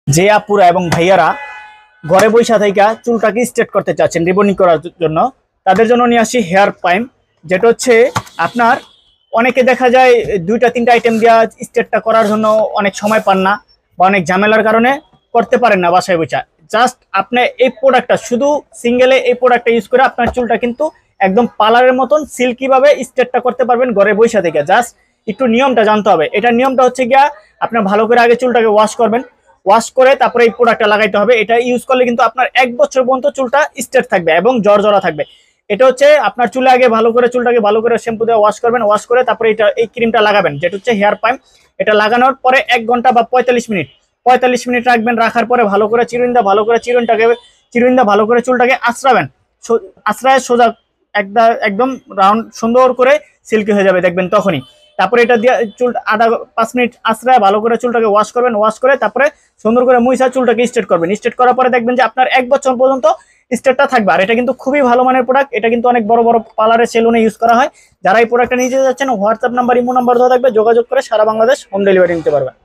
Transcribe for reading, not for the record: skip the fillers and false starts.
যে আপুরা এবং ভাইয়ারা ঘরে বসে থেকে চুলটাকে স্ট্রেট করতে চাচ্ছেন রিবনিং করার জন্য, তাদের জন্য নিয়ে আসি হেয়ার প্রাইম। যেটা হচ্ছে আপনার অনেকে দেখা যায় দুইটা তিনটা আইটেম দেওয়া স্ট্রেটটা করার জন্য অনেক সময় পান না বা অনেক ঝামেলার কারণে করতে পারেন না বাসায় বসে। জাস্ট আপনি এই প্রোডাক্টটা শুধু সিঙ্গেলে এই প্রোডাক্টটা ইউজ করে আপনার চুলটা কিন্তু একদম পার্লারের মতন সিল্কি ভাবে স্ট্রেটটা করতে পারবেন ঘরে বসে থেকে। জাস্ট একটু নিয়মটা জানতে হবে। এটার নিয়মটা হচ্ছে গিয়া আপনার ভালো করে আগে চুলটাকে ওয়াশ করবেন, ওয়াশ করে তারপরে এই প্রোডাক্টটা লাগাইতে হবে। এটা ইউজ করলে কিন্তু আপনার 1 বছর পর্যন্ত চুলটা স্ট্রেট থাকবে এবং জড়জড়া থাকবে। এটা হচ্ছে আপনার চুলে আগে ভালো করে চুলটাকে ভালো করে শ্যাম্পু দিয়ে ওয়াশ করবেন, ওয়াশ করে তারপরে এটা এই ক্রিমটা লাগাবেন যেটা হচ্ছে হেয়ার প্রাইম। এটা লাগানোর পরে 1 ঘন্টা বা 45 মিনিট রাখবেন। রাখার পরে ভালো করে ভালো করে চিরুনিদা ভালো করে চুলটাকে আঁচড়াবেন। আঁচড়ায় সোজা একদম রাউন্ড সুন্দর করে সিল্কি হয়ে যাবে দেখবেন তখনই। তারপরে এটা দিয়ে চুল 5 মিনিট আঁচড়ায় ভালো করে চুলটাকে ওয়াশ করবেন, ওয়াশ করে তারপরে সুন্দর করে মুইসা চুলটাকে স্ট্রেট করবেন। স্ট্রেট করার পরে দেখবেন যে আপনার 1 বছর পর্যন্ত স্ট্রেটটা থাকবে। আর এটা কিন্তু খুবই ভালো মানের প্রোডাক্ট। এটা কিন্তু অনেক বড় বড় পার্লারে সেলুনে ইউজ করা হয়। যারা এই প্রোডাক্টটা নিতে যাচ্ছেন হোয়াটসঅ্যাপ নাম্বার ইমো নাম্বার দেওয়া থাকবে, যোগাযোগ করে সারা বাংলাদেশ হোম ডেলিভারি নিতে পারবেন।